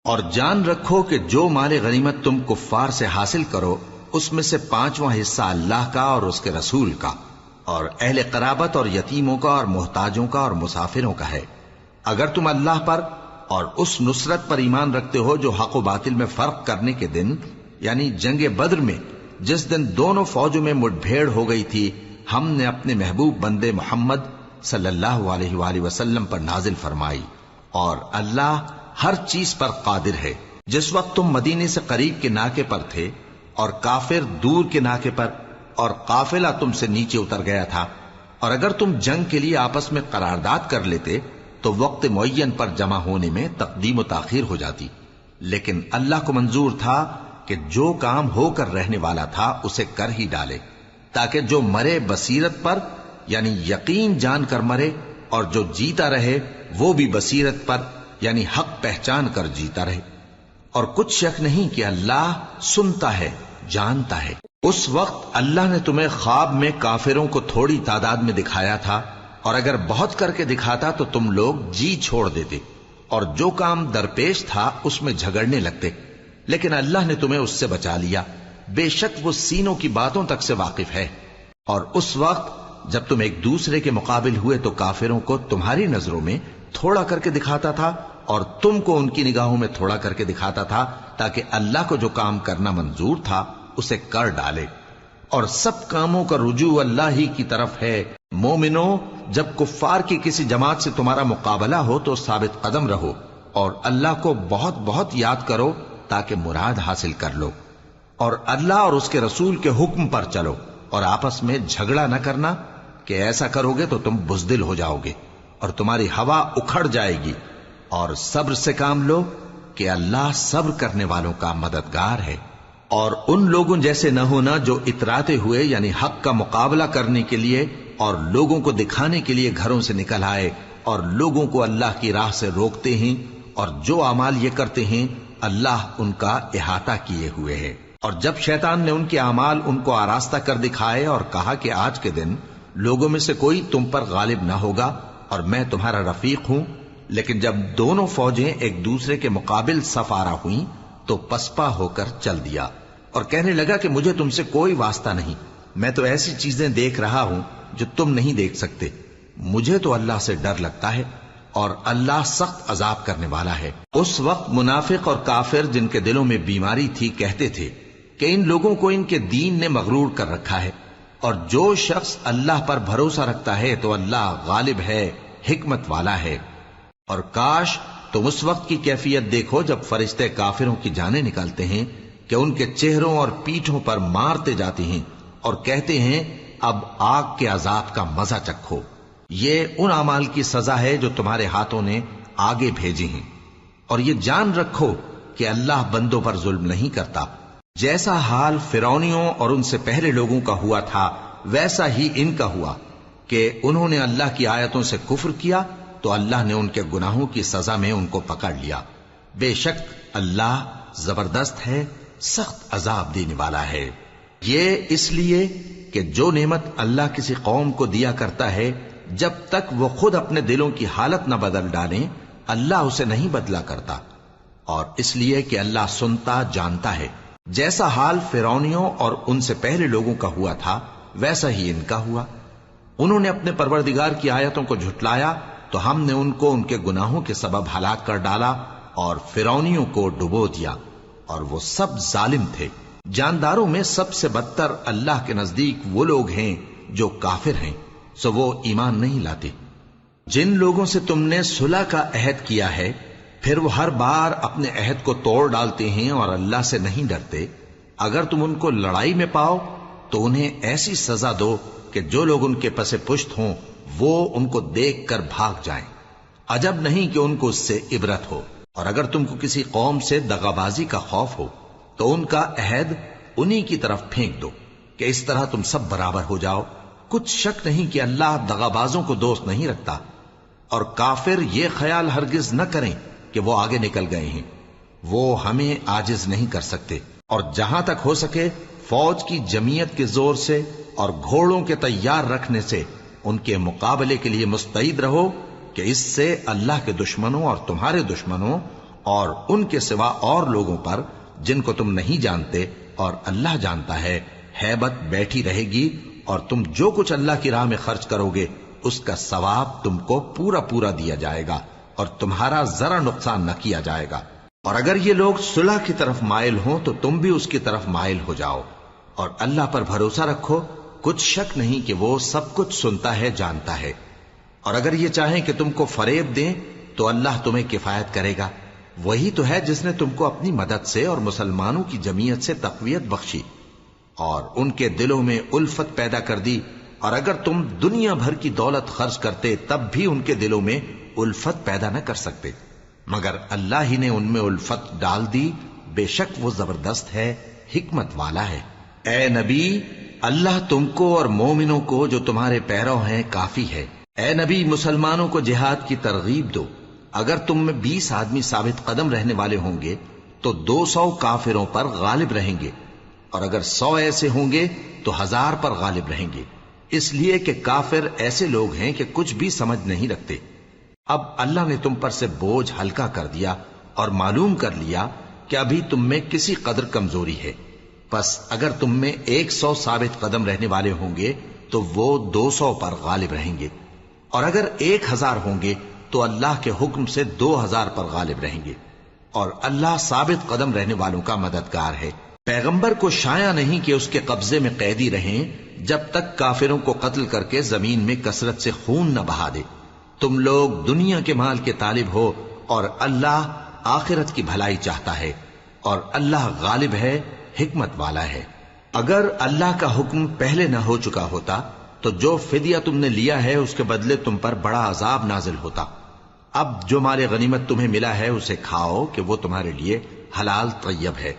اور جان رکھو کہ جو مال غنیمت تم کفار سے حاصل کرو اس میں سے 5واں حصہ اللہ کا اور اس کے رسول کا اور اہل قرابت اور یتیموں کا اور محتاجوں کا اور مسافروں کا ہے، اگر تم اللہ پر اور اس نصرت پر ایمان رکھتے ہو جو حق و باطل میں فرق کرنے کے دن، یعنی جنگ بدر میں جس دن دونوں فوجوں میں مٹ بھیڑ ہو گئی تھی، ہم نے اپنے محبوب بندے محمد صلی اللہ علیہ وآلہ وسلم پر نازل فرمائی، اور اللہ ہر چیز پر قادر ہے۔ جس وقت تم مدینے سے قریب کے ناکے پر تھے اور کافر دور کے ناکے پر، اور قافلہ تم سے نیچے اتر گیا تھا، اور اگر تم جنگ کے لیے آپس میں قرارداد کر لیتے تو وقت معین پر جمع ہونے میں تقدیم و تاخیر ہو جاتی، لیکن اللہ کو منظور تھا کہ جو کام ہو کر رہنے والا تھا اسے کر ہی ڈالے، تاکہ جو مرے بصیرت پر یعنی یقین جان کر مرے، اور جو جیتا رہے وہ بھی بصیرت پر یعنی حق پہچان کر جیتا رہے۔ اور کچھ شک نہیں کہ اللہ سنتا ہے، جانتا ہے۔ اس وقت اللہ نے تمہیں خواب میں کافروں کو تھوڑی تعداد میں دکھایا تھا، اور اگر بہت کر کے دکھاتا تو تم لوگ جی چھوڑ دیتے اور جو کام درپیش تھا اس میں جھگڑنے لگتے، لیکن اللہ نے تمہیں اس سے بچا لیا، بے شک وہ سینوں کی باتوں تک سے واقف ہے۔ اور اس وقت جب تم ایک دوسرے کے مقابل ہوئے تو کافروں کو تمہاری نظروں میں تھوڑا کر کے دکھاتا تھا اور تم کو ان کی نگاہوں میں تھوڑا کر کے دکھاتا تھا، تاکہ اللہ کو جو کام کرنا منظور تھا اسے کر ڈالے، اور سب کاموں کا رجوع اللہ ہی کی طرف ہے۔ مومنو، جب کفار کی کسی جماعت سے تمہارا مقابلہ ہو تو ثابت قدم رہو اور اللہ کو بہت بہت یاد کرو تاکہ مراد حاصل کر لو، اور اللہ اور اس کے رسول کے حکم پر چلو، اور آپس میں جھگڑا نہ کرنا کہ ایسا کرو گے تو تم بزدل ہو جاؤ گے اور تمہاری ہوا اکھڑ جائے گی، اور صبر سے کام لو کہ اللہ صبر کرنے والوں کا مددگار ہے۔ اور ان لوگوں جیسے نہ ہونا جو اتراتے ہوئے یعنی حق کا مقابلہ کرنے کے لیے اور لوگوں کو دکھانے کے لیے گھروں سے نکل آئے اور لوگوں کو اللہ کی راہ سے روکتے ہیں، اور جو اعمال یہ کرتے ہیں اللہ ان کا احاطہ کیے ہوئے ہے۔ اور جب شیطان نے ان کے اعمال ان کو آراستہ کر دکھائے اور کہا کہ آج کے دن لوگوں میں سے کوئی تم پر غالب نہ ہوگا اور میں تمہارا رفیق ہوں، لیکن جب دونوں فوجیں ایک دوسرے کے مقابل صف آرا ہوئیں تو پسپا ہو کر چل دیا اور کہنے لگا کہ مجھے تم سے کوئی واسطہ نہیں، میں تو ایسی چیزیں دیکھ رہا ہوں جو تم نہیں دیکھ سکتے، مجھے تو اللہ سے ڈر لگتا ہے اور اللہ سخت عذاب کرنے والا ہے۔ اس وقت منافق اور کافر جن کے دلوں میں بیماری تھی کہتے تھے کہ ان لوگوں کو ان کے دین نے مغرور کر رکھا ہے، اور جو شخص اللہ پر بھروسہ رکھتا ہے تو اللہ غالب ہے، حکمت والا ہے۔ اور کاش تم اس وقت کی کیفیت دیکھو جب فرشتے کافروں کی جانیں نکالتے ہیں کہ ان کے چہروں اور پیٹھوں پر مارتے جاتے ہیں اور کہتے ہیں اب آگ کے عذاب کا مزہ چکھو، یہ ان اعمال کی سزا ہے جو تمہارے ہاتھوں نے آگے بھیجی ہیں۔ اور یہ جان رکھو کہ اللہ بندوں پر ظلم نہیں کرتا، جیسا حال فرعونیوں اور ان سے پہلے لوگوں کا ہوا تھا ویسا ہی ان کا ہوا کہ انہوں نے اللہ کی آیتوں سے کفر کیا تو اللہ نے ان کے گناہوں کی سزا میں ان کو پکڑ لیا، بے شک اللہ زبردست ہے، سخت عذاب دینے والا ہے۔ یہ اس لیے کہ جو نعمت اللہ کسی قوم کو دیا کرتا ہے جب تک وہ خود اپنے دلوں کی حالت نہ بدل ڈالیں اللہ اسے نہیں بدلا کرتا، اور اس لیے کہ اللہ سنتا جانتا ہے۔ جیسا حال فرعونیوں اور ان سے پہلے لوگوں کا ہوا تھا ویسا ہی ان کا ہوا، انہوں نے اپنے پروردگار کی آیتوں کو جھٹلایا تو ہم نے ان کو ان کے گناہوں کے سبب ہلاک کر ڈالا اور فرعونیوں کو ڈبو دیا، اور وہ سب ظالم تھے۔ جانداروں میں سب سے بدتر اللہ کے نزدیک وہ لوگ ہیں جو کافر ہیں، سو وہ ایمان نہیں لاتے۔ جن لوگوں سے تم نے صلح کا عہد کیا ہے پھر وہ ہر بار اپنے عہد کو توڑ ڈالتے ہیں اور اللہ سے نہیں ڈرتے، اگر تم ان کو لڑائی میں پاؤ تو انہیں ایسی سزا دو کہ جو لوگ ان کے پس پشت ہوں وہ ان کو دیکھ کر بھاگ جائیں، عجب نہیں کہ ان کو اس سے عبرت ہو۔ اور اگر تم کو کسی قوم سے دغابازی کا خوف ہو تو ان کا عہد انہی کی طرف پھینک دو کہ اس طرح تم سب برابر ہو جاؤ، کچھ شک نہیں کہ اللہ دغابازوں کو دوست نہیں رکھتا۔ اور کافر یہ خیال ہرگز نہ کریں کہ وہ آگے نکل گئے ہیں، وہ ہمیں عاجز نہیں کر سکتے، اور جہاں تک ہو سکے فوج کی جمعیت کے زور سے اور گھوڑوں کے تیار رکھنے سے ان کے مقابلے کے لیے مستعد رہو کہ اس سے اللہ کے دشمنوں اور تمہارے دشمنوں اور ان کے سوا اور لوگوں پر جن کو تم نہیں جانتے اور اللہ جانتا ہے ہیبت بیٹھی رہے گی، اور تم جو کچھ اللہ کی راہ میں خرچ کرو گے اس کا ثواب تم کو پورا پورا دیا جائے گا اور تمہارا ذرا نقصان نہ کیا جائے گا۔ اور اگر یہ لوگ صلح کی طرف مائل ہوں تو تم بھی اس کی طرف مائل ہو جاؤ، اور اللہ پر بھروسہ رکھو، کچھ شک نہیں کہ وہ سب کچھ سنتا ہے، جانتا ہے۔ اور اگر یہ چاہیں کہ تم کو فریب دیں تو اللہ تمہیں کفایت کرے گا، وہی تو ہے جس نے تم کو اپنی مدد سے اور مسلمانوں کی جمعیت سے تقویت بخشی اور ان کے دلوں میں الفت پیدا کر دی، اور اگر تم دنیا بھر کی دولت خرچ کرتے تب بھی ان کے دلوں میں الفت پیدا نہ کر سکتے، مگر اللہ ہی نے ان میں الفت ڈال دی، بے شک وہ زبردست ہے، حکمت والا ہے۔ اے نبی، اللہ تم کو اور مومنوں کو جو تمہارے پیرو ہیں کافی ہے۔ اے نبی، مسلمانوں کو جہاد کی ترغیب دو۔ اگر تم میں 20 آدمی ثابت قدم رہنے والے ہوں گے تو 200 کافروں پر غالب رہیں گے، اور اگر 100 ایسے ہوں گے تو 1000 پر غالب رہیں گے، اس لیے کہ کافر ایسے لوگ ہیں کہ کچھ بھی سمجھ نہیں رکھتے۔ اب اللہ نے تم پر سے بوجھ ہلکا کر دیا اور معلوم کر لیا کہ ابھی تم میں کسی قدر کمزوری ہے، پس اگر تم میں 100 ثابت قدم رہنے والے ہوں گے تو وہ 200 پر غالب رہیں گے، اور اگر 1000 ہوں گے تو اللہ کے حکم سے 2000 پر غالب رہیں گے، اور اللہ ثابت قدم رہنے والوں کا مددگار ہے۔ پیغمبر کو شایع نہیں کہ اس کے قبضے میں قیدی رہیں جب تک کافروں کو قتل کر کے زمین میں کثرت سے خون نہ بہا دے۔ تم لوگ دنیا کے مال کے طالب ہو اور اللہ آخرت کی بھلائی چاہتا ہے، اور اللہ غالب ہے، حکمت والا ہے۔ اگر اللہ کا حکم پہلے نہ ہو چکا ہوتا تو جو فدیہ تم نے لیا ہے اس کے بدلے تم پر بڑا عذاب نازل ہوتا۔ اب جو مال غنیمت تمہیں ملا ہے اسے کھاؤ کہ وہ تمہارے لیے حلال طیب ہے،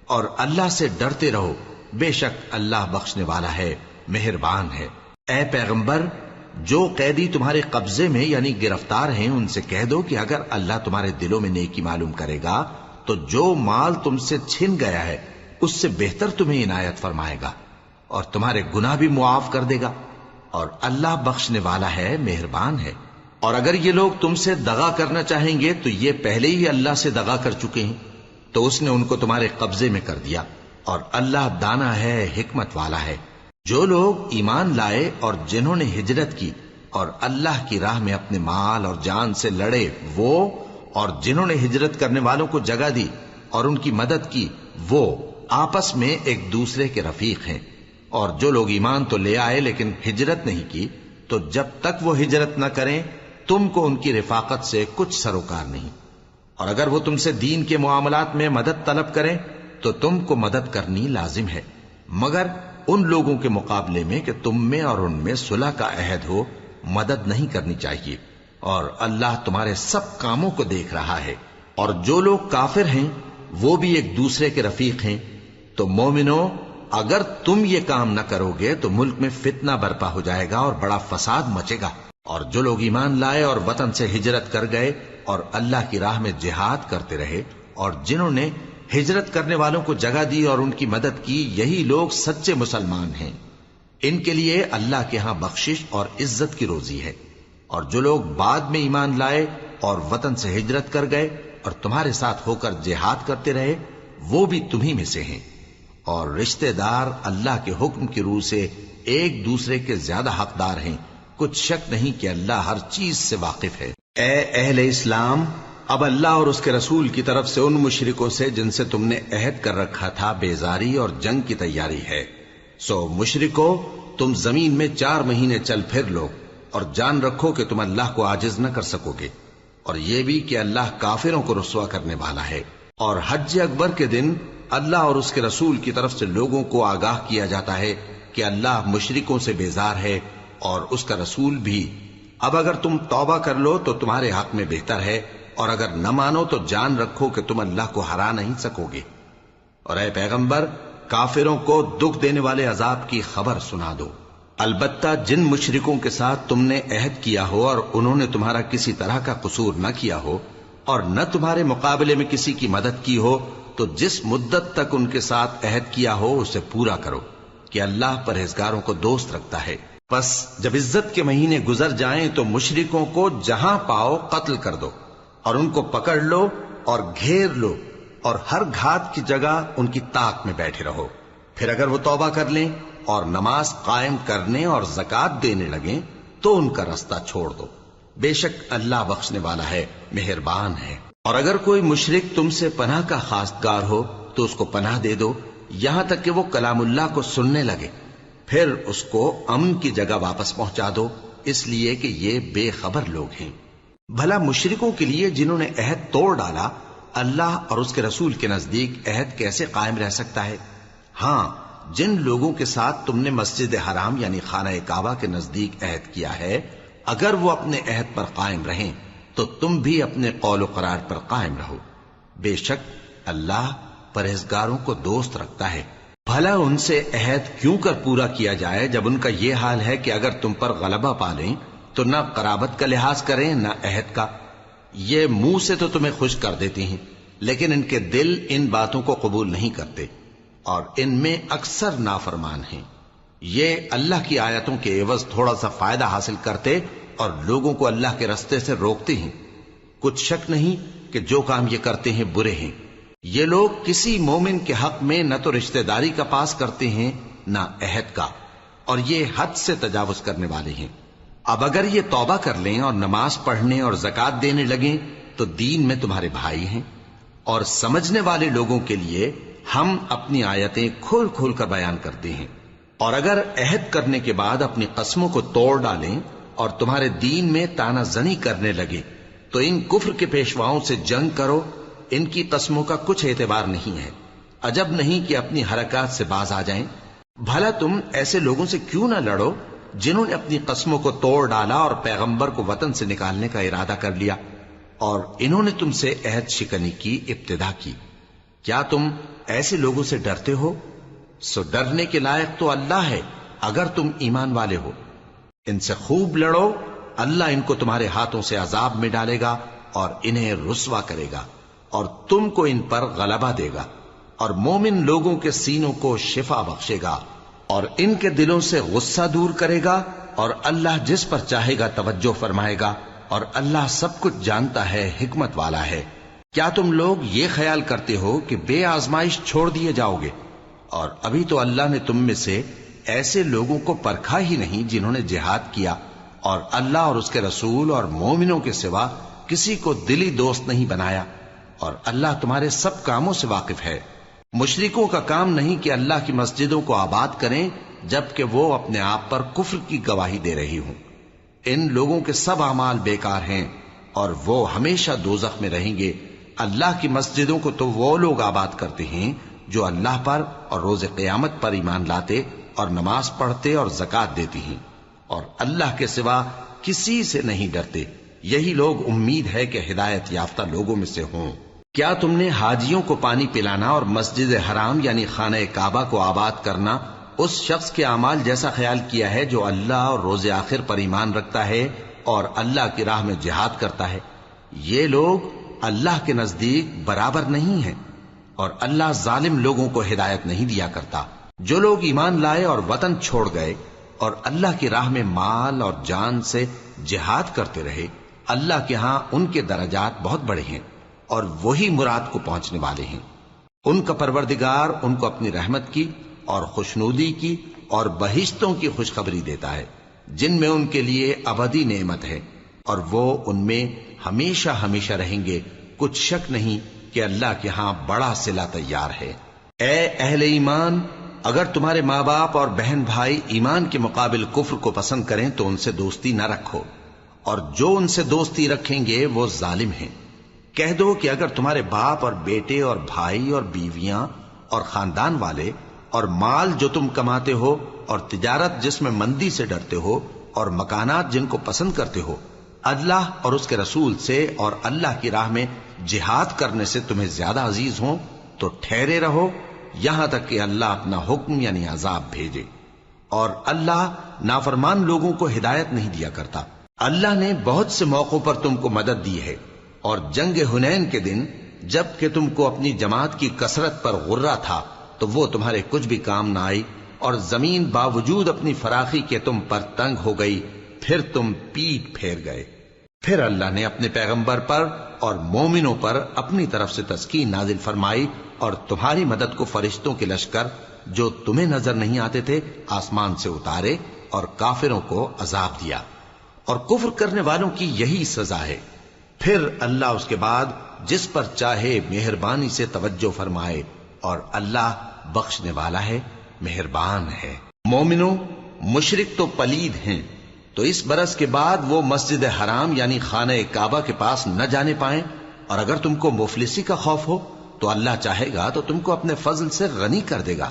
اور اللہ سے ڈرتے رہو، بے شک اللہ بخشنے والا ہے، مہربان ہے۔ اے پیغمبر، جو قیدی تمہارے قبضے میں یعنی گرفتار ہیں ان سے کہہ دو کہ اگر اللہ تمہارے دلوں میں نیکی معلوم کرے گا تو جو مال تم سے چھن گیا ہے اس سے بہتر تمہیں عنایت فرمائے گا اور تمہارے گناہ بھی معاف کر دے گا، اور اللہ بخشنے والا ہے، مہربان ہے۔ اور اگر یہ لوگ تم سے دغا کرنا چاہیں گے تو یہ پہلے ہی اللہ سے دغا کر چکے ہیں، تو اس نے ان کو تمہارے قبضے میں کر دیا، اور اللہ دانا ہے، حکمت والا ہے۔ جو لوگ ایمان لائے اور جنہوں نے ہجرت کی اور اللہ کی راہ میں اپنے مال اور جان سے لڑے، وہ اور جنہوں نے ہجرت کرنے والوں کو جگہ دی اور ان کی مدد کی، وہ آپس میں ایک دوسرے کے رفیق ہیں۔ اور جو لوگ ایمان تو لے آئے لیکن ہجرت نہیں کی، تو جب تک وہ ہجرت نہ کریں تم کو ان کی رفاقت سے کچھ سروکار نہیں، اور اگر وہ تم سے دین کے معاملات میں مدد طلب کریں تو تم کو مدد کرنی لازم ہے، مگر ان لوگوں کے مقابلے میں کہ تم میں اور ان میں صلح کا عہد ہو مدد نہیں کرنی چاہیے، اور اللہ تمہارے سب کاموں کو دیکھ رہا ہے۔ اور جو لوگ کافر ہیں وہ بھی ایک دوسرے کے رفیق ہیں۔ تو مومنو، اگر تم یہ کام نہ کرو گے تو ملک میں فتنہ برپا ہو جائے گا اور بڑا فساد مچے گا۔ اور جو لوگ ایمان لائے اور وطن سے ہجرت کر گئے اور اللہ کی راہ میں جہاد کرتے رہے، اور جنہوں نے ہجرت کرنے والوں کو جگہ دی اور ان کی مدد کی، یہی لوگ سچے مسلمان ہیں۔ ان کے لیے اللہ کے ہاں بخشش اور عزت کی روزی ہے۔ اور جو لوگ بعد میں ایمان لائے اور وطن سے ہجرت کر گئے اور تمہارے ساتھ ہو کر جہاد کرتے رہے، وہ بھی تمہیں میں سے ہیں۔ اور رشتہ دار اللہ کے حکم کی روح سے ایک دوسرے کے زیادہ حقدار ہیں، کچھ شک نہیں کہ اللہ ہر چیز سے واقف ہے۔ اے اہل اسلام، اب اللہ اور اس کے رسول کی طرف سے ان مشرکوں سے جن سے تم نے عہد کر رکھا تھا بیزاری اور جنگ کی تیاری ہے۔ سو مشرکو، تم زمین میں 4 مہینے چل پھر لو اور جان رکھو کہ تم اللہ کو عاجز نہ کر سکو گے، اور یہ بھی کہ اللہ کافروں کو رسوا کرنے والا ہے۔ اور حج اکبر کے دن اللہ اور اس کے رسول کی طرف سے لوگوں کو آگاہ کیا جاتا ہے کہ اللہ مشرکوں سے بیزار ہے اور اس کا رسول بھی۔ اب اگر تم توبہ کر لو تو تمہارے حق میں بہتر ہے، اور اگر نہ مانو تو جان رکھو کہ تم اللہ کو ہرا نہیں سکو گے۔ اور اے پیغمبر، کافروں کو دکھ دینے والے عذاب کی خبر سنا دو۔ البتہ جن مشرکوں کے ساتھ تم نے عہد کیا ہو اور انہوں نے تمہارا کسی طرح کا قصور نہ کیا ہو اور نہ تمہارے مقابلے میں کسی کی مدد کی ہو، تو جس مدت تک ان کے ساتھ عہد کیا ہو اسے پورا کرو، کہ اللہ پرہیزگاروں کو دوست رکھتا ہے۔ پس جب عزت کے مہینے گزر جائیں تو مشرکوں کو جہاں پاؤ قتل کر دو، اور ان کو پکڑ لو اور گھیر لو اور ہر گھات کی جگہ ان کی طاق میں بیٹھے رہو. پھر اگر وہ توبہ کر لیں اور نماز قائم کرنے اور زکات دینے لگیں تو ان کا رستہ چھوڑ دو. بے شک اللہ بخشنے والا ہے، مہربان ہے. اور اگر کوئی مشرک تم سے پناہ کا خواستگار ہو تو اس کو پناہ دے دو یہاں تک کہ وہ کلام اللہ کو سننے لگے، پھر اس کو امن کی جگہ واپس پہنچا دو، اس لیے کہ یہ بے خبر لوگ ہیں. بھلا مشرکوں کے لیے جنہوں نے عہد توڑ ڈالا اللہ اور اس کے رسول کے نزدیک عہد کیسے قائم رہ سکتا ہے؟ ہاں، جن لوگوں کے ساتھ تم نے مسجد حرام یعنی خانہ کعبہ کے نزدیک عہد کیا ہے، اگر وہ اپنے عہد پر قائم رہیں تو تم بھی اپنے قول و قرار پر قائم رہو. بے شک اللہ پرہیزگاروں کو دوست رکھتا ہے. بھلا ان سے عہد کیوں کر پورا کیا جائے جب ان کا یہ حال ہے کہ اگر تم پر غلبہ پالیں تو نہ قرابت کا لحاظ کریں نہ عہد کا. یہ منہ سے تو تمہیں خوش کر دیتی ہیں لیکن ان کے دل ان باتوں کو قبول نہیں کرتے اور ان میں اکثر نافرمان ہیں. یہ اللہ کی آیتوں کے عوض تھوڑا سا فائدہ حاصل کرتے اور لوگوں کو اللہ کے رستے سے روکتے ہیں. کچھ شک نہیں کہ جو کام یہ کرتے ہیں برے ہیں. یہ لوگ کسی مومن کے حق میں نہ تو رشتہ داری کا پاس کرتے ہیں نہ عہد کا، اور یہ حد سے تجاوز کرنے والے ہیں. اب اگر یہ توبہ کر لیں اور نماز پڑھنے اور زکات دینے لگیں تو دین میں تمہارے بھائی ہیں. اور سمجھنے والے لوگوں کے لیے ہم اپنی آیتیں کھول کھول کر بیان کرتے ہیں. اور اگر عہد کرنے کے بعد اپنی قسموں کو توڑ ڈالیں اور تمہارے دین میں تانا زنی کرنے لگے تو ان کفر کے پیشواؤں سے جنگ کرو. ان کی قسموں کا کچھ اعتبار نہیں ہے. عجب نہیں کہ اپنی حرکات سے باز آ جائیں. بھلا تم ایسے لوگوں سے کیوں نہ لڑو جنہوں نے اپنی قسموں کو توڑ ڈالا اور پیغمبر کو وطن سے نکالنے کا ارادہ کر لیا اور انہوں نے تم سے عہد شکنی کی ابتدا کی. کیا تم ایسے لوگوں سے ڈرتے ہو؟ سو ڈرنے کے لائق تو اللہ ہے اگر تم ایمان والے ہو. ان سے خوب لڑو، اللہ ان کو تمہارے ہاتھوں سے عذاب میں ڈالے گا اور انہیں رسوا کرے گا اور تم کو ان پر غلبہ دے گا اور مومن لوگوں کے سینوں کو شفا بخشے گا اور ان کے دلوں سے غصہ دور کرے گا اور اللہ جس پر چاہے گا توجہ فرمائے گا اور اللہ سب کچھ جانتا ہے، حکمت والا ہے. کیا تم لوگ یہ خیال کرتے ہو کہ بے آزمائش چھوڑ دیے جاؤ گے؟ اور ابھی تو اللہ نے تم میں سے ایسے لوگوں کو پرکھا ہی نہیں جنہوں نے جہاد کیا اور اللہ اور اس کے رسول اور مومنوں کے سوا کسی کو دلی دوست نہیں بنایا، اور اللہ تمہارے سب کاموں سے واقف ہے. مشرکوں کا کام نہیں کہ اللہ کی مسجدوں کو آباد کریں جبکہ وہ اپنے آپ پر کفر کی گواہی دے رہی ہوں. ان لوگوں کے سب اعمال بیکار ہیں اور وہ ہمیشہ دوزخ میں رہیں گے. اللہ کی مسجدوں کو تو وہ لوگ آباد کرتے ہیں جو اللہ پر اور روز قیامت پر ایمان لاتے اور نماز پڑھتے اور زکات دیتی ہیں اور اللہ کے سوا کسی سے نہیں ڈرتے. یہی لوگ امید ہے کہ ہدایت یافتہ لوگوں میں سے ہوں. کیا تم نے حاجیوں کو پانی پلانا اور مسجد حرام یعنی خانہ کعبہ کو آباد کرنا اس شخص کے اعمال جیسا خیال کیا ہے جو اللہ اور روز آخر پر ایمان رکھتا ہے اور اللہ کی راہ میں جہاد کرتا ہے؟ یہ لوگ اللہ کے نزدیک برابر نہیں ہیں اور اللہ ظالم لوگوں کو ہدایت نہیں دیا کرتا. جو لوگ ایمان لائے اور وطن چھوڑ گئے اور اللہ کی راہ میں مال اور جان سے جہاد کرتے رہے، اللہ کے ہاں ان کے درجات بہت بڑے ہیں اور وہی مراد کو پہنچنے والے ہیں. ان کا پروردگار ان کو اپنی رحمت کی اور خوشنودی کی اور بہشتوں کی خوشخبری دیتا ہے جن میں ان کے لیے ابدی نعمت ہے اور وہ ان میں ہمیشہ ہمیشہ رہیں گے. کچھ شک نہیں کہ اللہ کے ہاں بڑا صلہ تیار ہے. اے اہل ایمان، اگر تمہارے ماں باپ اور بہن بھائی ایمان کے مقابل کفر کو پسند کریں تو ان سے دوستی نہ رکھو، اور جو ان سے دوستی رکھیں گے وہ ظالم ہیں. کہہ دو کہ اگر تمہارے باپ اور بیٹے اور بھائی اور بیویاں اور خاندان والے اور مال جو تم کماتے ہو اور تجارت جس میں مندی سے ڈرتے ہو اور مکانات جن کو پسند کرتے ہو اللہ اور اس کے رسول سے اور اللہ کی راہ میں جہاد کرنے سے تمہیں زیادہ عزیز ہوں تو ٹھہرے رہو یہاں تک کہ اللہ اپنا حکم یعنی عذاب بھیجے. اور اللہ نافرمان لوگوں کو ہدایت نہیں دیا کرتا. اللہ نے بہت سے موقعوں پر تم کو مدد دی ہے، اور جنگ حنین کے دن جب کہ تم کو اپنی جماعت کی کثرت پر غرہ تھا تو وہ تمہارے کچھ بھی کام نہ آئی، اور زمین باوجود اپنی فراخی کے تم پر تنگ ہو گئی، پھر تم پیٹ پھیر گئے. پھر اللہ نے اپنے پیغمبر پر اور مومنوں پر اپنی طرف سے تسکین نازل فرمائی اور تمہاری مدد کو فرشتوں کے لشکر جو تمہیں نظر نہیں آتے تھے آسمان سے اتارے اور کافروں کو عذاب دیا، اور کفر کرنے والوں کی یہی سزا ہے۔ پھر اللہ اس کے بعد جس پر چاہے مہربانی سے توجہ فرمائے، اور اللہ بخشنے والا ہے، مہربان ہے۔ مومنوں، مشرک تو پلید ہیں، تو اس برس کے بعد وہ مسجد حرام یعنی خانہ کعبہ کے پاس نہ جانے پائیں، اور اگر تم کو مفلسی کا خوف ہو تو اللہ چاہے گا تو تم کو اپنے فضل سے غنی کر دے گا۔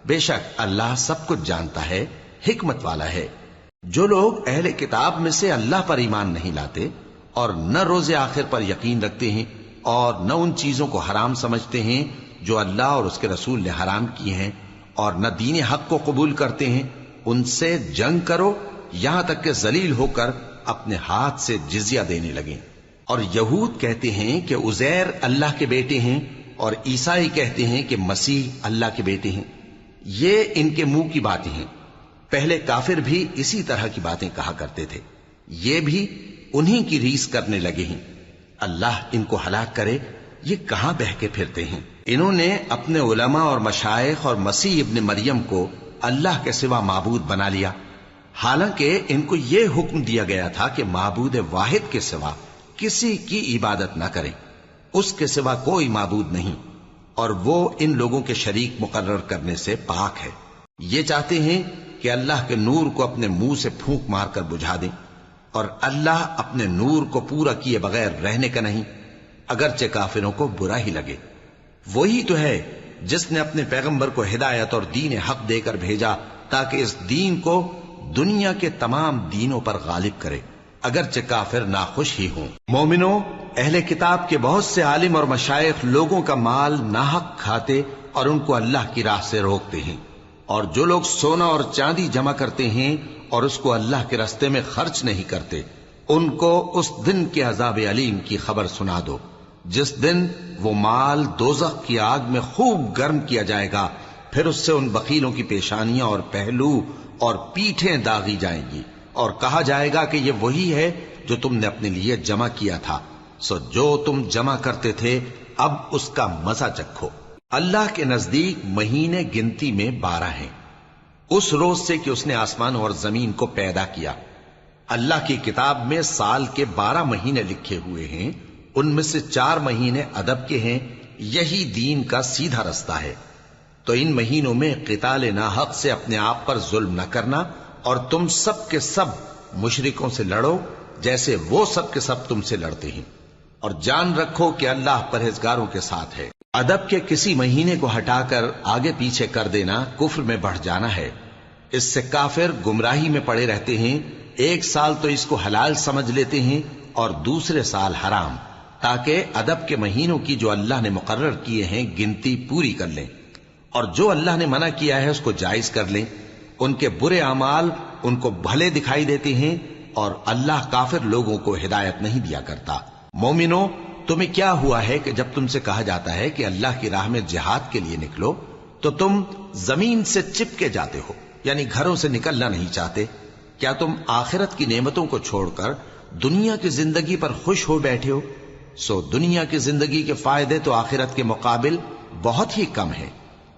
بے شک اللہ سب کچھ جانتا ہے، حکمت والا ہے۔ جو لوگ اہل کتاب میں سے اللہ پر ایمان نہیں لاتے اور نہ روز آخر پر یقین رکھتے ہیں اور نہ ان چیزوں کو حرام سمجھتے ہیں جو اللہ اور اس کے رسول نے حرام کیے ہیں، اور نہ دین حق کو قبول کرتے ہیں، ان سے جنگ کرو یہاں تک کہ ذلیل ہو کر اپنے ہاتھ سے جزیہ دینے لگیں۔ اور یہود کہتے ہیں کہ عزیر اللہ کے بیٹے ہیں، اور عیسائی کہتے ہیں کہ مسیح اللہ کے بیٹے ہیں۔ یہ ان کے منہ کی باتیں ہیں، پہلے کافر بھی اسی طرح کی باتیں کہا کرتے تھے، یہ بھی انہی کی ریس کرنے لگے ہیں۔ اللہ ان کو ہلاک کرے، یہ کہاں بہہ کے پھرتے ہیں۔ انہوں نے اپنے علماء اور مشائخ اور مسیح ابن مریم کو اللہ کے سوا معبود بنا لیا، حالانکہ ان کو یہ حکم دیا گیا تھا کہ معبود واحد کے سوا کسی کی عبادت نہ کریں، اس کے سوا کوئی معبود نہیں، اور وہ ان لوگوں کے شریک مقرر کرنے سے پاک ہے۔ یہ چاہتے ہیں کہ اللہ کے نور کو اپنے منہ سے پھونک مار کر بجھا دیں، اور اللہ اپنے نور کو پورا کیے بغیر رہنے کا نہیں، اگرچہ کافروں کو برا ہی لگے۔ وہی تو ہے جس نے اپنے پیغمبر کو ہدایت اور دین حق دے کر بھیجا تاکہ اس دین کو دنیا کے تمام دینوں پر غالب کرے، اگرچہ کافر ناخوش ہی ہوں۔ مومنوں، اہل کتاب کے بہت سے عالم اور مشائخ لوگوں کا مال ناحق کھاتے اور ان کو اللہ کی راہ سے روکتے ہیں، اور جو لوگ سونا اور چاندی جمع کرتے ہیں اور اس کو اللہ کے راستے میں خرچ نہیں کرتے، ان کو اس دن کے عذاب علیم کی خبر سنا دو، جس دن وہ مال دوزخ کی آگ میں خوب گرم کیا جائے گا، پھر اس سے ان بخیلوں کی پیشانیاں اور پہلو اور پیٹھیں داغی جائیں گی، اور کہا جائے گا کہ یہ وہی ہے جو تم نے اپنے لیے جمع کیا تھا، سو جو تم جمع کرتے تھے اب اس کا مزہ چکھو۔ اللہ کے نزدیک مہینے گنتی میں 12 ہیں، اس روز سے کہ اس نے آسمان اور زمین کو پیدا کیا۔ اللہ کی کتاب میں سال کے 12 مہینے لکھے ہوئے ہیں، ان میں سے 4 مہینے ادب کے ہیں، یہی دین کا سیدھا رستہ ہے۔ تو ان مہینوں میں قتال ناحق سے اپنے آپ پر ظلم نہ کرنا، اور تم سب کے سب مشرکوں سے لڑو جیسے وہ سب کے سب تم سے لڑتے ہیں، اور جان رکھو کہ اللہ پرہیزگاروں کے ساتھ ہے۔ ادب کے کسی مہینے کو ہٹا کر آگے پیچھے کر دینا کفر میں بڑھ جانا ہے، اس سے کافر گمراہی میں پڑے رہتے ہیں۔ ایک سال تو اس کو حلال سمجھ لیتے ہیں اور دوسرے سال حرام، تاکہ ادب کے مہینوں کی جو اللہ نے مقرر کیے ہیں گنتی پوری کر لیں، اور جو اللہ نے منع کیا ہے اس کو جائز کر لیں۔ ان کے برے اعمال ان کو بھلے دکھائی دیتے ہیں، اور اللہ کافر لوگوں کو ہدایت نہیں دیا کرتا۔ مومنوں، تمہیں کیا ہوا ہے کہ جب تم سے کہا جاتا ہے کہ اللہ کی راہ میں جہاد کے لیے نکلو تو تم زمین سے چپکے جاتے ہو، یعنی گھروں سے نکلنا نہیں چاہتے؟ کیا تم آخرت کی نعمتوں کو چھوڑ کر دنیا کی زندگی پر خوش ہو بیٹھے ہو؟ سو دنیا کی زندگی کے فائدے تو آخرت کے مقابل بہت ہی کم ہیں۔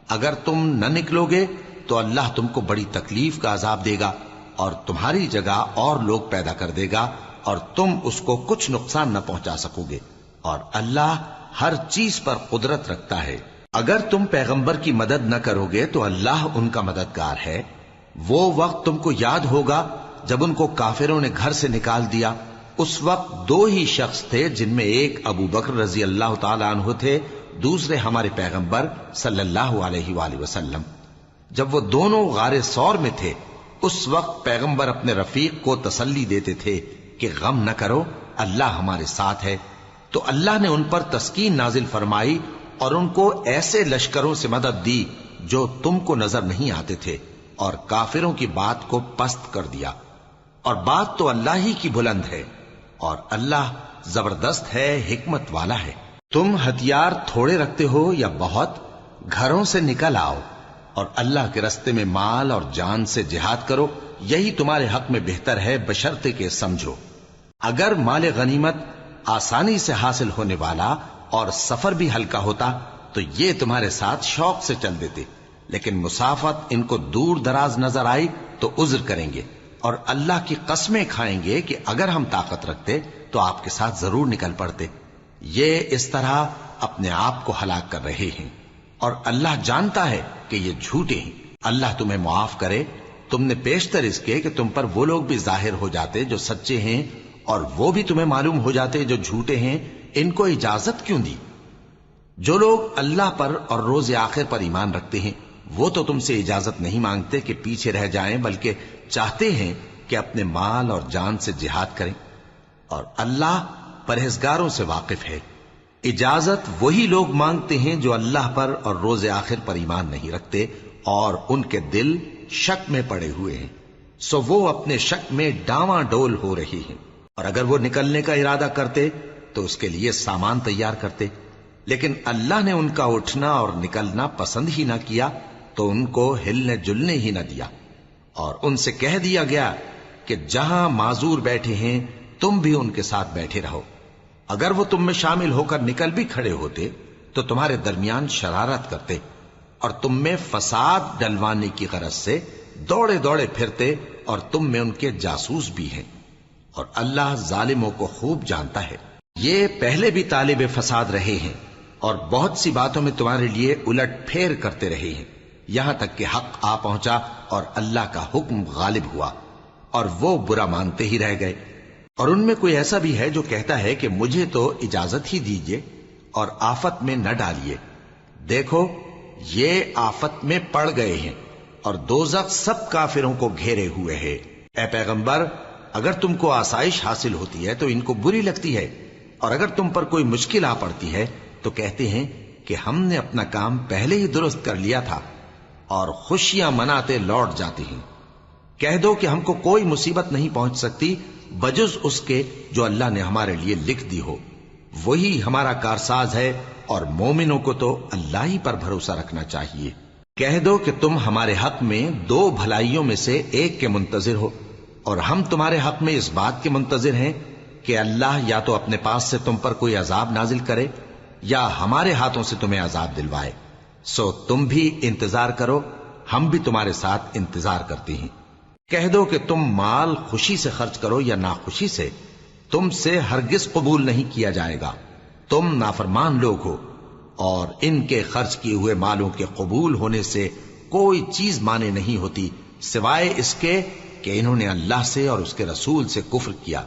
اگر تم نہ نکلو گے تو اللہ تم کو بڑی تکلیف کا عذاب دے گا، اور تمہاری جگہ اور لوگ پیدا کر دے گا، اور تم اس کو کچھ نقصان نہ پہنچا سکو گے، اور اللہ ہر چیز پر قدرت رکھتا ہے۔ اگر تم پیغمبر کی مدد نہ کرو گے تو اللہ ان کا مددگار ہے۔ وہ وقت تم کو یاد ہوگا جب ان کو کافروں نے گھر سے نکال دیا، اس وقت 2 ہی شخص تھے، جن میں ایک ابو بکر رضی اللہ تعالی عنہ تھے، دوسرے ہمارے پیغمبر صلی اللہ علیہ وآلہ وسلم۔ جب وہ دونوں غار ثور میں تھے، اس وقت پیغمبر اپنے رفیق کو تسلی دیتے تھے کہ غم نہ کرو، اللہ ہمارے ساتھ ہے۔ تو اللہ نے ان پر تسکین نازل فرمائی اور ان کو ایسے لشکروں سے مدد دی جو تم کو نظر نہیں آتے تھے، اور کافروں کی بات کو پست کر دیا۔ اور بات تو اللہ ہی کی بلند ہے، اور اللہ زبردست ہے، حکمت والا ہے۔ تم ہتھیار تھوڑے رکھتے ہو یا بہت، گھروں سے نکل آؤ اور اللہ کے راستے میں مال اور جان سے جہاد کرو، یہی تمہارے حق میں بہتر ہے، بشرطے کہ سمجھو۔ اگر مال غنیمت آسانی سے حاصل ہونے والا اور سفر بھی ہلکا ہوتا تو یہ تمہارے ساتھ شوق سے چل دیتے، لیکن مسافت ان کو دور دراز نظر آئی تو عذر کریں گے اور اللہ کی قسمیں کھائیں گے کہ اگر ہم طاقت رکھتے تو آپ کے ساتھ ضرور نکل پڑتے۔ یہ اس طرح اپنے آپ کو ہلاک کر رہے ہیں، اور اللہ جانتا ہے کہ یہ جھوٹے ہیں۔ اللہ تمہیں معاف کرے، تم نے پیشتر اس کے کہ تم پر وہ لوگ بھی ظاہر ہو جاتے جو سچے ہیں، اور وہ بھی تمہیں معلوم ہو جاتے جو جھوٹے ہیں۔ ان کو اجازت کیوں دی؟ جو لوگ اللہ پر اور روز آخر پر ایمان رکھتے ہیں وہ تو تم سے اجازت نہیں مانگتے کہ پیچھے رہ جائیں، بلکہ چاہتے ہیں کہ اپنے مال اور جان سے جہاد کریں، اور اللہ پرہیزگاروں سے واقف ہے۔ اجازت وہی لوگ مانگتے ہیں جو اللہ پر اور روز آخر پر ایمان نہیں رکھتے اور ان کے دل شک میں پڑے ہوئے ہیں، سو وہ اپنے شک میں ڈاواں ڈول ہو رہی ہیں۔ اور اگر وہ نکلنے کا ارادہ کرتے تو اس کے لیے سامان تیار کرتے، لیکن اللہ نے ان کا اٹھنا اور نکلنا پسند ہی نہ کیا تو ان کو ہلنے جلنے ہی نہ دیا، اور ان سے کہہ دیا گیا کہ جہاں معذور بیٹھے ہیں تم بھی ان کے ساتھ بیٹھے رہو۔ اگر وہ تم میں شامل ہو کر نکل بھی کھڑے ہوتے تو تمہارے درمیان شرارت کرتے اور تم میں فساد ڈلوانے کی غرض سے دوڑے دوڑے پھرتے، اور تم میں ان کے جاسوس بھی ہیں، اور اللہ ظالموں کو خوب جانتا ہے۔ یہ پہلے بھی طالب فساد رہے ہیں اور بہت سی باتوں میں تمہارے لیے الٹ پھیر کرتے رہے ہیں، یہاں تک کہ حق آ پہنچا اور اللہ کا حکم غالب ہوا، اور وہ برا مانتے ہی رہ گئے۔ اور ان میں کوئی ایسا بھی ہے جو کہتا ہے کہ مجھے تو اجازت ہی دیجئے اور آفت میں نہ ڈالیے۔ دیکھو یہ آفت میں پڑ گئے ہیں اور دوزخ سب کافروں کو گھیرے ہوئے ہے۔ اے پیغمبر، اگر تم کو آسائش حاصل ہوتی ہے تو ان کو بری لگتی ہے، اور اگر تم پر کوئی مشکل آ پڑتی ہے تو کہتے ہیں کہ ہم نے اپنا کام پہلے ہی درست کر لیا تھا، اور خوشیاں مناتے لوٹ جاتے ہیں۔ کہہ دو کہ ہم کو کوئی مصیبت نہیں پہنچ سکتی بجز اس کے جو اللہ نے ہمارے لیے لکھ دی ہو، وہی ہمارا کارساز ہے، اور مومنوں کو تو اللہ ہی پر بھروسہ رکھنا چاہیے۔ کہہ دو کہ تم ہمارے حق میں دو بھلائیوں میں سے ایک کے منتظر ہو، اور ہم تمہارے حق میں اس بات کے منتظر ہیں کہ اللہ یا تو اپنے پاس سے تم پر کوئی عذاب نازل کرے یا ہمارے ہاتھوں سے تمہیں عذاب دلوائے، سو تم بھی انتظار کرو، ہم بھی تمہارے ساتھ انتظار کرتے ہیں۔ کہہ دو کہ تم مال خوشی سے خرچ کرو یا ناخوشی سے، تم سے ہرگز قبول نہیں کیا جائے گا، تم نافرمان لوگ ہو، اور ان کے خرچ کیے ہوئے مالوں کے قبول ہونے سے کوئی چیز مانے نہیں ہوتی سوائے اس کے کہ انہوں نے اللہ سے اور اس کے رسول سے کفر کیا،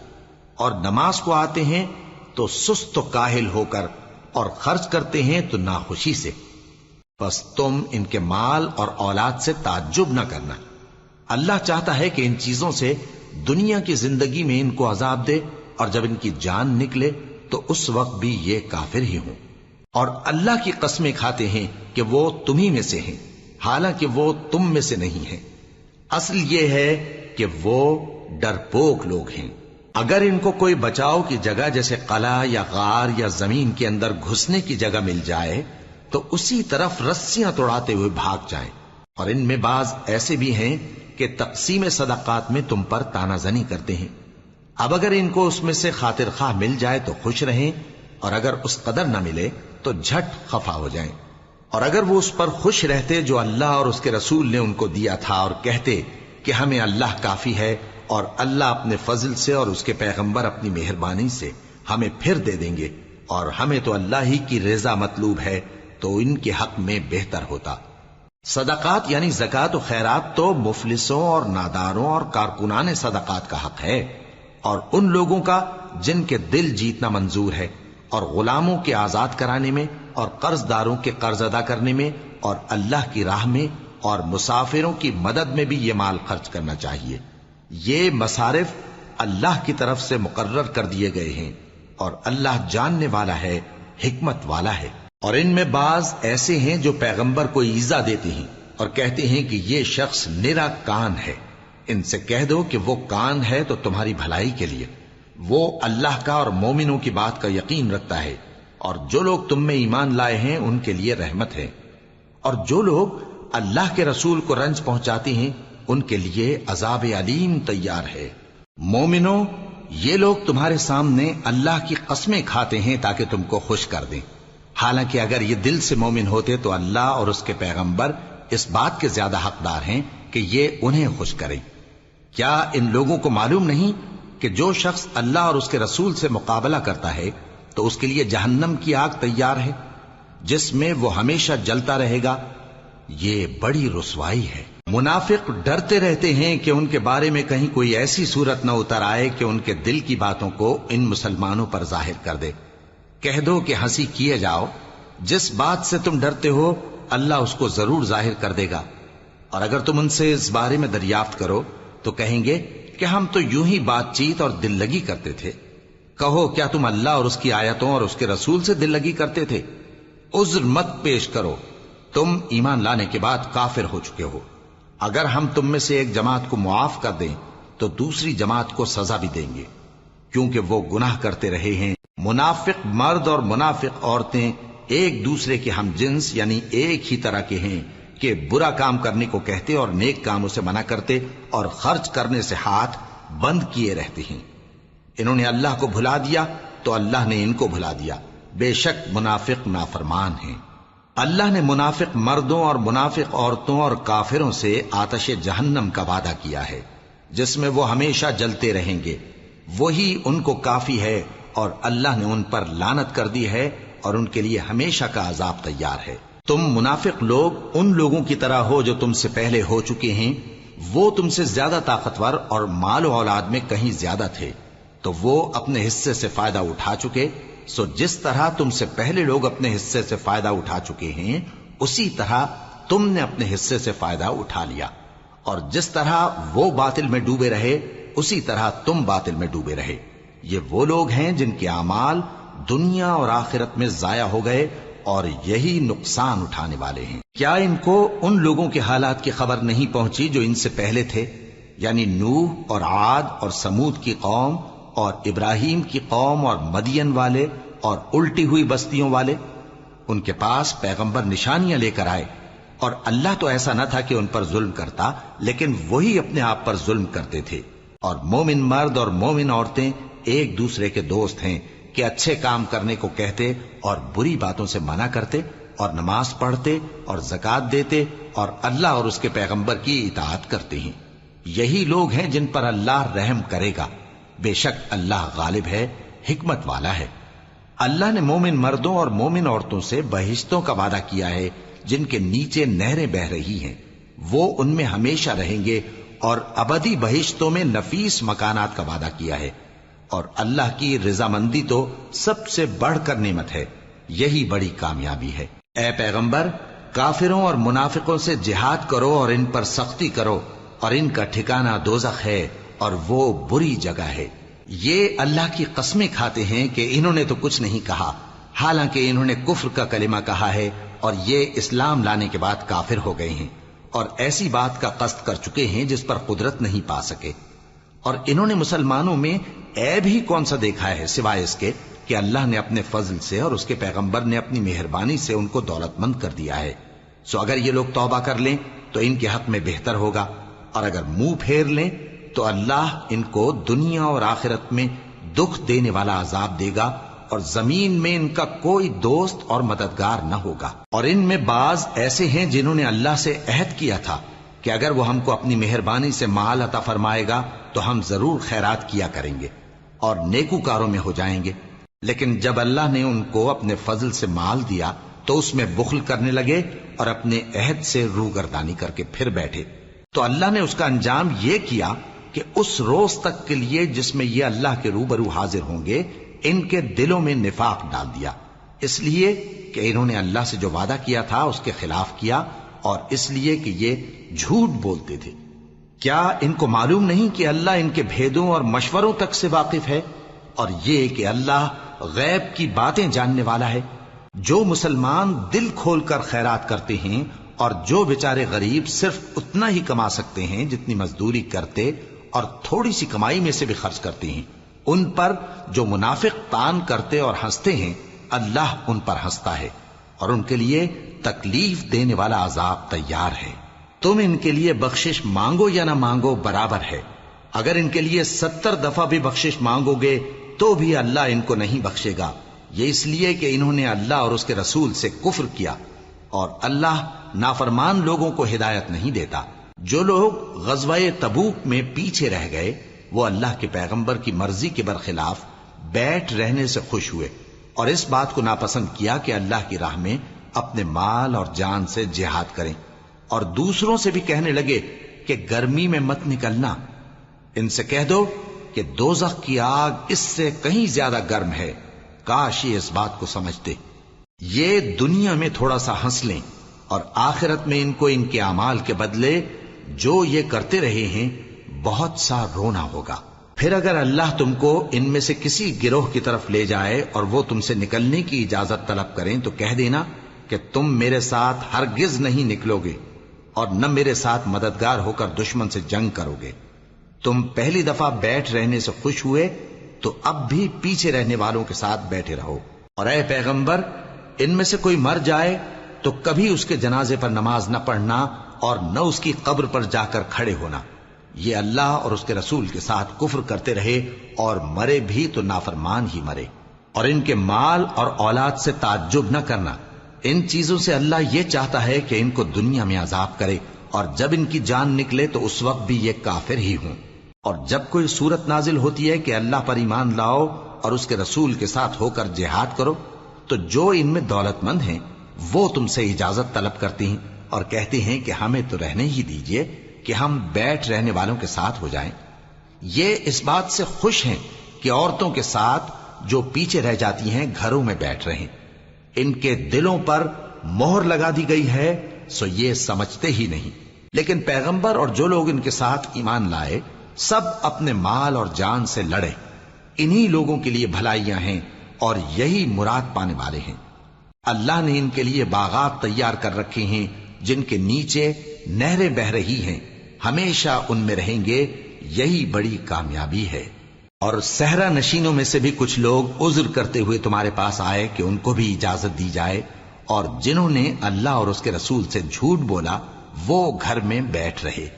اور نماز کو آتے ہیں تو سست و کاہل ہو کر، اور خرچ کرتے ہیں تو ناخوشی سے۔ بس تم ان کے مال اور اولاد سے تعجب نہ کرنا، اللہ چاہتا ہے کہ ان چیزوں سے دنیا کی زندگی میں ان کو عذاب دے، اور جب ان کی جان نکلے تو اس وقت بھی یہ کافر ہی ہوں، اور اللہ کی قسمیں کھاتے ہیں کہ وہ تمہیں میں سے ہیں، حالانکہ وہ تم میں سے نہیں ہیں۔ اصل یہ ہے کہ وہ ڈرپوک لوگ ہیں۔ اگر ان کو کوئی بچاؤ کی جگہ جیسے قلعہ یا غار یا زمین کے اندر گھسنے کی جگہ مل جائے تو اسی طرف رسیاں توڑاتے ہوئے بھاگ جائیں، اور ان میں بعض ایسے بھی ہیں کہ تقسیم صدقات میں تم پر تانا زنی کرتے ہیں۔ اب اگر ان کو اس میں سے خاطر خواہ مل جائے تو خوش رہیں، اور اگر اس قدر نہ ملے تو جھٹ خفا ہو جائیں۔ اور اگر وہ اس پر خوش رہتے جو اللہ اور اس کے رسول نے ان کو دیا تھا، اور کہتے کہ ہمیں اللہ کافی ہے، اور اللہ اپنے فضل سے اور اس کے پیغمبر اپنی مہربانی سے ہمیں پھر دے دیں گے، اور ہمیں تو اللہ ہی کی رضا مطلوب ہے، تو ان کے حق میں بہتر ہوتا۔ صدقات یعنی زکوٰۃ و خیرات تو مفلسوں اور ناداروں اور کارکنان صدقات کا حق ہے، اور ان لوگوں کا جن کے دل جیتنا منظور ہے، اور غلاموں کے آزاد کرانے میں، اور قرض داروں کے قرض ادا کرنے میں، اور اللہ کی راہ میں، اور مسافروں کی مدد میں بھی یہ مال خرچ کرنا چاہیے۔ یہ مصارف اللہ کی طرف سے مقرر کر دیے گئے ہیں، اور اللہ جاننے والا ہے، حکمت والا ہے۔ اور ان میں بعض ایسے ہیں جو پیغمبر کو ایذا دیتے ہیں اور کہتے ہیں کہ یہ شخص نرا کان ہے۔ ان سے کہہ دو کہ وہ کان ہے تو تمہاری بھلائی کے لیے، وہ اللہ کا اور مومنوں کی بات کا یقین رکھتا ہے، اور جو لوگ تم میں ایمان لائے ہیں ان کے لیے رحمت ہے، اور جو لوگ اللہ کے رسول کو رنج پہنچاتے ہیں ان کے لیے عذاب علیم تیار ہے۔ مومنوں، یہ لوگ تمہارے سامنے اللہ کی قسمیں کھاتے ہیں تاکہ تم کو خوش کر دیں، حالانکہ اگر یہ دل سے مومن ہوتے تو اللہ اور اس کے پیغمبر اس بات کے زیادہ حقدار ہیں کہ یہ انہیں خوش کریں۔ کیا ان لوگوں کو معلوم نہیں کہ جو شخص اللہ اور اس کے رسول سے مقابلہ کرتا ہے تو اس کے لیے جہنم کی آگ تیار ہے جس میں وہ ہمیشہ جلتا رہے گا؟ یہ بڑی رسوائی ہے۔ منافق ڈرتے رہتے ہیں کہ ان کے بارے میں کہیں کوئی ایسی صورت نہ اتر آئے کہ ان کے دل کی باتوں کو ان مسلمانوں پر ظاہر کر دے۔ کہہ دو کہ ہنسی کیے جاؤ، جس بات سے تم ڈرتے ہو اللہ اس کو ضرور ظاہر کر دے گا، اور اگر تم ان سے اس بارے میں دریافت کرو تو کہیں گے کہ ہم تو یوں ہی بات چیت اور دل لگی کرتے تھے۔ کہو کیا تم اللہ اور اس کی آیتوں اور اس کے رسول سے دل لگی کرتے تھے؟ عذر مت پیش کرو، تم ایمان لانے کے بعد کافر ہو چکے ہو۔ اگر ہم تم میں سے ایک جماعت کو معاف کر دیں تو دوسری جماعت کو سزا بھی دیں گے، کیونکہ وہ گناہ کرتے رہے ہیں۔ منافق مرد اور منافق عورتیں ایک دوسرے کے ہم جنس یعنی ایک ہی طرح کے ہیں کہ برا کام کرنے کو کہتے اور نیک کاموں سے منع کرتے اور خرچ کرنے سے ہاتھ بند کیے رہتے ہیں۔ انہوں نے اللہ کو بھلا دیا تو اللہ نے ان کو بھلا دیا، بے شک منافق نافرمان ہیں۔ اللہ نے منافق مردوں اور منافق عورتوں اور کافروں سے آتش جہنم کا وعدہ کیا ہے جس میں وہ ہمیشہ جلتے رہیں گے، وہی ان کو کافی ہے، اور اللہ نے ان پر لعنت کر دی ہے اور ان کے لیے ہمیشہ کا عذاب تیار ہے۔ تم منافق لوگ ان لوگوں کی طرح ہو جو تم سے پہلے ہو چکے ہیں، وہ تم سے زیادہ طاقتور اور مال و اولاد میں کہیں زیادہ تھے تو وہ اپنے حصے سے فائدہ اٹھا چکے، سو جس طرح تم سے پہلے لوگ اپنے حصے سے فائدہ اٹھا چکے ہیں اسی طرح تم نے اپنے حصے سے فائدہ اٹھا لیا، اور جس طرح وہ باطل میں ڈوبے رہے اسی طرح تم باطل میں ڈوبے رہے۔ یہ وہ لوگ ہیں جن کے اعمال دنیا اور آخرت میں ضائع ہو گئے اور یہی نقصان اٹھانے والے ہیں۔ کیا ان کو ان لوگوں کے حالات کی خبر نہیں پہنچی جو ان سے پہلے تھے، یعنی نوح اور عاد اور سمود کی قوم اور ابراہیم کی قوم اور مدین والے اور الٹی ہوئی بستیوں والے؟ ان کے پاس پیغمبر نشانیاں لے کر آئے، اور اللہ تو ایسا نہ تھا کہ ان پر ظلم کرتا، لیکن وہی اپنے آپ پر ظلم کرتے تھے۔ اور مومن مرد اور مومن عورتیں ایک دوسرے کے دوست ہیں کہ اچھے کام کرنے کو کہتے اور بری باتوں سے منع کرتے، اور نماز پڑھتے اور زکوٰۃ دیتے اور اللہ اور اس کے پیغمبر کی اطاعت کرتے ہیں۔ یہی لوگ ہیں جن پر اللہ رحم کرے گا، بے شک اللہ غالب ہے، حکمت والا ہے۔ اللہ نے مومن مردوں اور مومن عورتوں سے بہشتوں کا وعدہ کیا ہے جن کے نیچے نہریں بہ رہی ہیں، وہ ان میں ہمیشہ رہیں گے، اور ابدی بہشتوں میں نفیس مکانات کا وعدہ کیا ہے۔ اور اللہ کی رضامندی تو سب سے بڑھ کر نعمت ہے، یہی بڑی کامیابی ہے۔ اے پیغمبر، کافروں اور منافقوں سے جہاد کرو اور ان پر سختی کرو، اور ان کا ٹھکانہ دوزخ ہے اور وہ بری جگہ ہے۔ یہ اللہ کی قسمیں کھاتے ہیں کہ انہوں نے تو کچھ نہیں کہا، حالانکہ انہوں نے کفر کا کلمہ کہا ہے اور یہ اسلام لانے کے بعد کافر ہو گئے ہیں، اور ایسی بات کا قصد کر چکے ہیں جس پر قدرت نہیں پا سکے۔ اور انہوں نے مسلمانوں میں عیب ہی کون سا دیکھا ہے سوائے اس کے کہ اللہ نے اپنے فضل سے اور اس کے پیغمبر نے اپنی مہربانی سے ان کو دولت مند کر دیا ہے۔ سو اگر یہ لوگ توبہ کر لیں تو ان کے حق میں بہتر ہوگا، اور اگر منہ پھیر لیں تو اللہ ان کو دنیا اور آخرت میں دکھ دینے والا عذاب دے گا، اور زمین میں ان کا کوئی دوست اور مددگار نہ ہوگا۔ اور ان میں بعض ایسے ہیں جنہوں نے اللہ سے عہد کیا تھا کہ اگر وہ ہم کو اپنی مہربانی سے مال عطا فرمائے گا تو ہم ضرور خیرات کیا کریں گے اور نیکوکاروں میں ہو جائیں گے، لیکن جب اللہ نے ان کو اپنے فضل سے مال دیا تو اس میں بخل کرنے لگے اور اپنے عہد سے روگردانی کر کے پھر بیٹھے، تو اللہ نے اس کا انجام یہ کیا کہ اس روز تک کے لیے جس میں یہ اللہ کے روبرو حاضر ہوں گے ان کے دلوں میں نفاق ڈال دیا، اس لیے کہ انہوں نے اللہ سے جو وعدہ کیا تھا اس کے خلاف کیا، اور اس لیے کہ یہ جھوٹ بولتے تھے۔ کیا ان کو معلوم نہیں کہ اللہ ان کے بھیدوں اور مشوروں تک سے واقف ہے، اور یہ کہ اللہ غیب کی باتیں جاننے والا ہے؟ جو مسلمان دل کھول کر خیرات کرتے ہیں اور جو بیچارے غریب صرف اتنا ہی کما سکتے ہیں جتنی مزدوری کرتے اور تھوڑی سی کمائی میں سے بھی خرچ کرتے ہیں، ان پر جو منافق تان کرتے اور ہنستے ہیں اللہ ان پر ہنستا ہے، اور ان کے لیے تکلیف دینے والا عذاب تیار ہے۔ تم ان کے لیے بخشش مانگو یا نہ مانگو برابر ہے، اگر ان کے لیے 70 دفعہ بھی بخشش مانگو گے تو بھی اللہ ان کو نہیں بخشے گا، یہ اس لیے کہ انہوں نے اللہ اور اس کے رسول سے کفر کیا، اور اللہ نافرمان لوگوں کو ہدایت نہیں دیتا۔ جو لوگ غزوہ تبوک میں پیچھے رہ گئے وہ اللہ کے پیغمبر کی مرضی کے برخلاف بیٹھ رہنے سے خوش ہوئے اور اس بات کو ناپسند کیا کہ اللہ کی راہ میں اپنے مال اور جان سے جہاد کریں، اور دوسروں سے بھی کہنے لگے کہ گرمی میں مت نکلنا، ان سے کہہ دو کہ دوزخ کی آگ اس سے کہیں زیادہ گرم ہے، کاش یہ اس بات کو سمجھتے۔ یہ دنیا میں تھوڑا سا ہنس لیں اور آخرت میں ان کو ان کے اعمال کے بدلے جو یہ کرتے رہے ہیں بہت سا رونا ہوگا۔ پھر اگر اللہ تم کو ان میں سے کسی گروہ کی طرف لے جائے اور وہ تم سے نکلنے کی اجازت طلب کریں تو کہہ دینا کہ تم میرے ساتھ ہرگز نہیں نکلو گے اور نہ میرے ساتھ مددگار ہو کر دشمن سے جنگ کرو گے۔ تم پہلی دفعہ بیٹھ رہنے سے خوش ہوئے تو اب بھی پیچھے رہنے والوں کے ساتھ بیٹھے رہو، اور اے پیغمبر ان میں سے کوئی مر جائے تو کبھی اس کے جنازے پر نماز نہ پڑھنا اور نہ اس کی قبر پر جا کر کھڑے ہونا۔ یہ اللہ اور اس کے رسول کے ساتھ کفر کرتے رہے اور مرے بھی تو نافرمان ہی مرے۔ اور ان کے مال اور اولاد سے تعجب نہ کرنا، ان چیزوں سے اللہ یہ چاہتا ہے کہ ان کو دنیا میں عذاب کرے، اور جب ان کی جان نکلے تو اس وقت بھی یہ کافر ہی ہوں۔ اور جب کوئی صورت نازل ہوتی ہے کہ اللہ پر ایمان لاؤ اور اس کے رسول کے ساتھ ہو کر جہاد کرو تو جو ان میں دولت مند ہیں وہ تم سے اجازت طلب کرتی ہیں اور کہتے ہیں کہ ہمیں تو رہنے ہی دیجئے کہ ہم بیٹھ رہنے والوں کے ساتھ ہو جائیں۔ یہ اس بات سے خوش ہیں کہ عورتوں کے ساتھ جو پیچھے رہ جاتی ہیں گھروں میں بیٹھ رہیں، ان کے دلوں پر مہر لگا دی گئی ہے سو یہ سمجھتے ہی نہیں۔ لیکن پیغمبر اور جو لوگ ان کے ساتھ ایمان لائے سب اپنے مال اور جان سے لڑے، انہی لوگوں کے لیے بھلائیاں ہیں اور یہی مراد پانے والے ہیں۔ اللہ نے ان کے لیے باغات تیار کر رکھے ہیں جن کے نیچے نہریں بہ رہی ہیں، ہمیشہ ان میں رہیں گے، یہی بڑی کامیابی ہے۔ اور صحرا نشینوں میں سے بھی کچھ لوگ عذر کرتے ہوئے تمہارے پاس آئے کہ ان کو بھی اجازت دی جائے، اور جنہوں نے اللہ اور اس کے رسول سے جھوٹ بولا وہ گھر میں بیٹھ رہے۔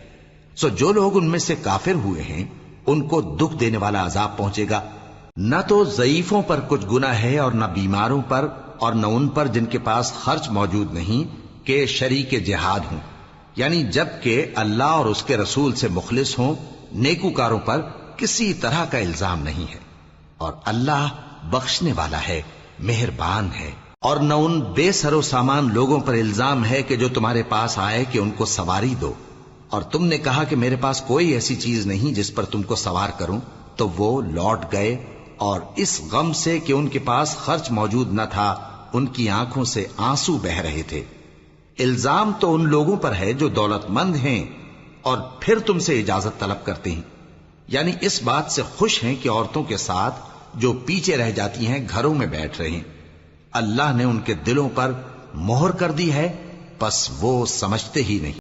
سو جو لوگ ان میں سے کافر ہوئے ہیں ان کو دکھ دینے والا عذاب پہنچے گا، نہ تو ضعیفوں پر کچھ گناہ ہے اور نہ بیماروں پر اور نہ ان پر جن کے پاس خرچ موجود نہیں کہ شریک جہاد ہوں، یعنی جب کہ اللہ اور اس کے رسول سے مخلص ہوں، نیکوکاروں پر کسی طرح کا الزام نہیں ہے، اور اللہ بخشنے والا ہے، مہربان ہے۔ اور نہ ان بے سر و سامان لوگوں پر الزام ہے کہ جو تمہارے پاس آئے کہ ان کو سواری دو، اور تم نے کہا کہ میرے پاس کوئی ایسی چیز نہیں جس پر تم کو سوار کروں، تو وہ لوٹ گئے، اور اس غم سے کہ ان کے پاس خرچ موجود نہ تھا ان کی آنکھوں سے آنسو بہ رہے تھے۔ الزام تو ان لوگوں پر ہے جو دولت مند ہیں اور پھر تم سے اجازت طلب کرتے ہیں، یعنی اس بات سے خوش ہیں کہ عورتوں کے ساتھ جو پیچھے رہ جاتی ہیں گھروں میں بیٹھ رہے ہیں۔ اللہ نے ان کے دلوں پر مہر کر دی ہے، پس وہ سمجھتے ہی نہیں۔